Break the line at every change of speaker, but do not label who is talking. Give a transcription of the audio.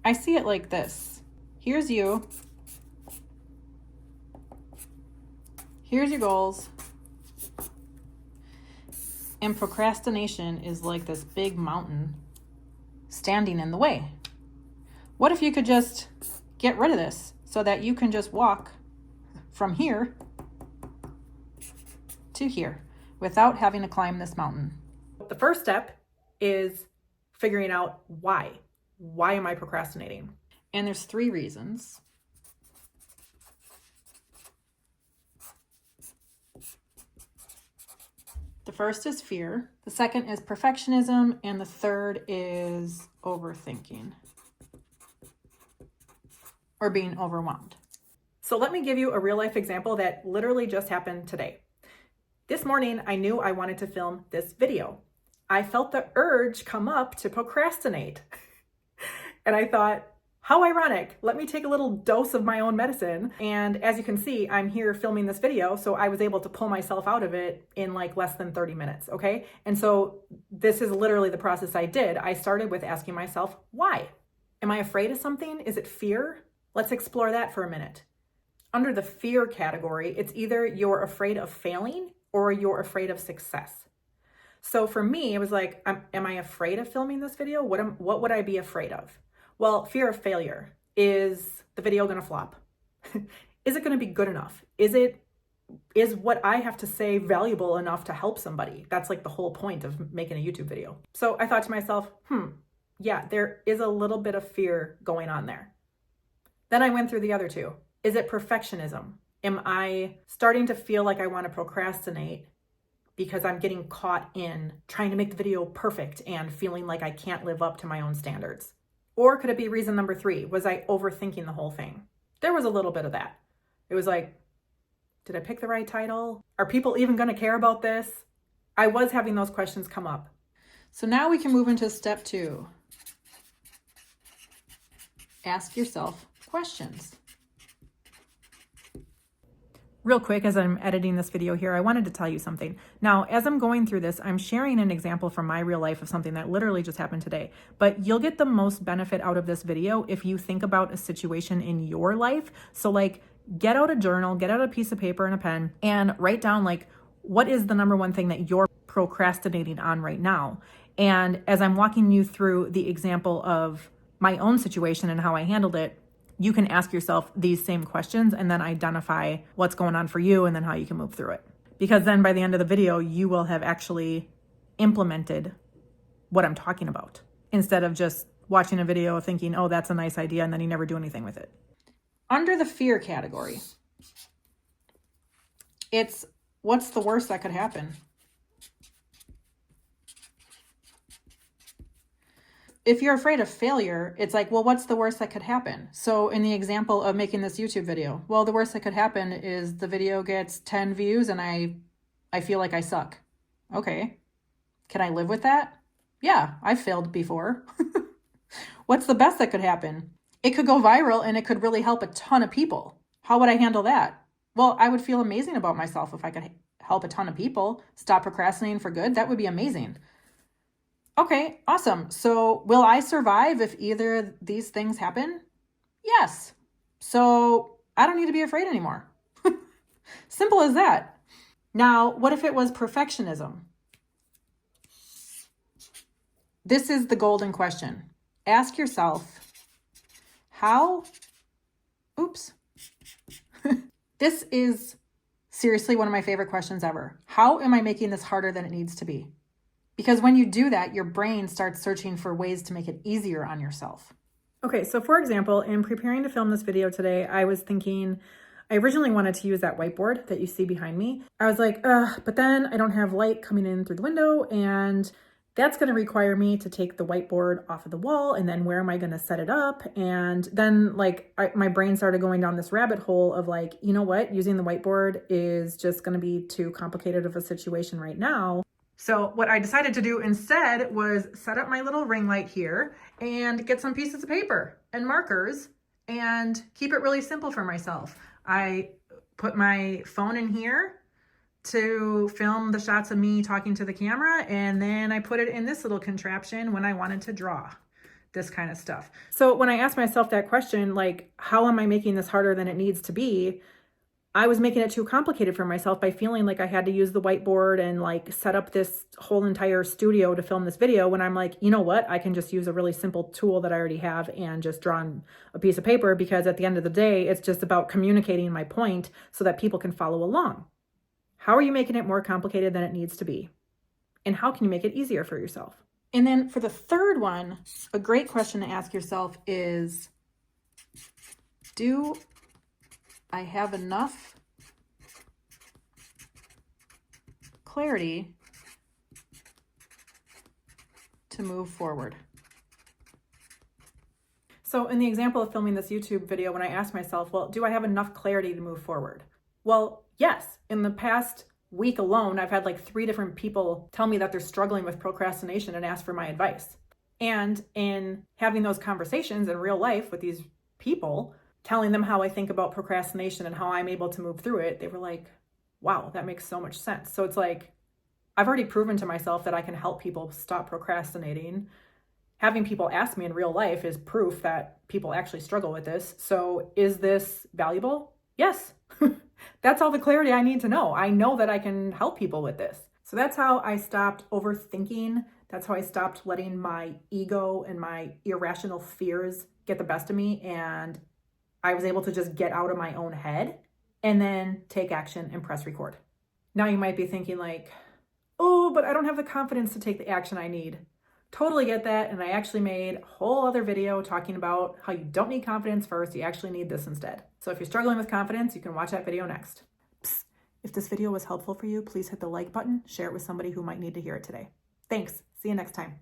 I see it like this. Here's you. Here's your goals. And procrastination is like this big mountain standing in the way. What if you could just get rid of this so that you can just walk from here to here without having to climb this mountain? The first step is figuring out why. Why am I procrastinating? And there's 3 reasons. The first is fear, the second is perfectionism, and the third is overthinking or being overwhelmed. So let me give you a real life example that literally just happened today. This morning, I knew I wanted to film this video. I felt the urge come up to procrastinate. And I thought, how ironic. Let me take a little dose of my own medicine. And as you can see, I'm here filming this video, so I was able to pull myself out of it in like less than 30 minutes, okay? And so this is literally the process I did. I started with asking myself, why? Am I afraid of something? Is it fear? Let's explore that for a minute. Under the fear category, it's either you're afraid of failing or you're afraid of success. So for me, it was like, am I afraid of filming this video? What would I be afraid of? Well, fear of failure. Is the video going to flop? Is it going to be good enough? Is what I have to say valuable enough to help somebody? That's like the whole point of making a YouTube video. So I thought to myself, yeah, there is a little bit of fear going on there. Then I went through the other 2. Is it perfectionism? Am I starting to feel like I want to procrastinate because I'm getting caught in trying to make the video perfect and feeling like I can't live up to my own standards? Or could it be reason number 3? Was I overthinking the whole thing? There was a little bit of that. It was like, did I pick the right title? Are people even going to care about this? I was having those questions come up. So now we can move into step 2. Ask yourself questions. Real quick, as I'm editing this video here, I wanted to tell you something. Now, as I'm going through this, I'm sharing an example from my real life of something that literally just happened today. But you'll get the most benefit out of this video if you think about a situation in your life. So like, get out a journal, get out a piece of paper and a pen, and write down like, what is the number one thing that you're procrastinating on right now? And as I'm walking you through the example of my own situation and how I handled it, you can ask yourself these same questions and then identify what's going on for you and then how you can move through it. Because then by the end of the video, you will have actually implemented what I'm talking about instead of just watching a video thinking, oh, that's a nice idea, and then you never do anything with it. Under the fear category, it's what's the worst that could happen? If you're afraid of failure, it's like, well, what's the worst that could happen? So in the example of making this YouTube video, well, the worst that could happen is the video gets 10 views and I feel like I suck. Okay. Can I live with that? Yeah, I've failed before. What's the best that could happen? It could go viral and it could really help a ton of people. How would I handle that? Well, I would feel amazing about myself if I could help a ton of people stop procrastinating for good. That would be amazing. Okay, awesome. So will I survive if either of these things happen? Yes. So I don't need to be afraid anymore. Simple as that. Now, what if it was perfectionism? This is the golden question. Ask yourself, this is seriously one of my favorite questions ever. How am I making this harder than it needs to be? Because when you do that, your brain starts searching for ways to make it easier on yourself. Okay, so for example, in preparing to film this video today, I was thinking, I originally wanted to use that whiteboard that you see behind me. I was like, but then I don't have light coming in through the window, and that's going to require me to take the whiteboard off of the wall, and then where am I going to set it up? And then my brain started going down this rabbit hole of like, you know what, using the whiteboard is just going to be too complicated of a situation right now. So what I decided to do instead was set up my little ring light here and get some pieces of paper and markers and keep it really simple for myself. I put my phone in here to film the shots of me talking to the camera, and then I put it in this little contraption when I wanted to draw. this kind of stuff. So when I asked myself that question, like, how am I making this harder than it needs to be? I was making it too complicated for myself by feeling like I had to use the whiteboard and like set up this whole entire studio to film this video, when I'm like, you know what? I can just use a really simple tool that I already have and just draw on a piece of paper, because at the end of the day, it's just about communicating my point so that people can follow along. How are you making it more complicated than it needs to be? And how can you make it easier for yourself? And then for the third one, a great question to ask yourself is, do I have enough clarity to move forward? So in the example of filming this YouTube video, when I asked myself, well, do I have enough clarity to move forward? Well, yes. In the past week alone, I've had like 3 different people tell me that they're struggling with procrastination and ask for my advice. And in having those conversations in real life with these people, telling them how I think about procrastination and how I'm able to move through it, they were like, wow, that makes so much sense. So it's like, I've already proven to myself that I can help people stop procrastinating. Having people ask me in real life is proof that people actually struggle with this. So is this valuable? Yes. That's all the clarity I need to know. I know that I can help people with this. So that's how I stopped overthinking. That's how I stopped letting my ego and my irrational fears get the best of me, and I was able to just get out of my own head and then take action and press record. Now you might be thinking like, oh, but I don't have the confidence to take the action I need. Totally get that. And I actually made a whole other video talking about how you don't need confidence first. You actually need this instead. So if you're struggling with confidence, you can watch that video next. Psst. If this video was helpful for you, please hit the like button, share it with somebody who might need to hear it today. Thanks. See you next time.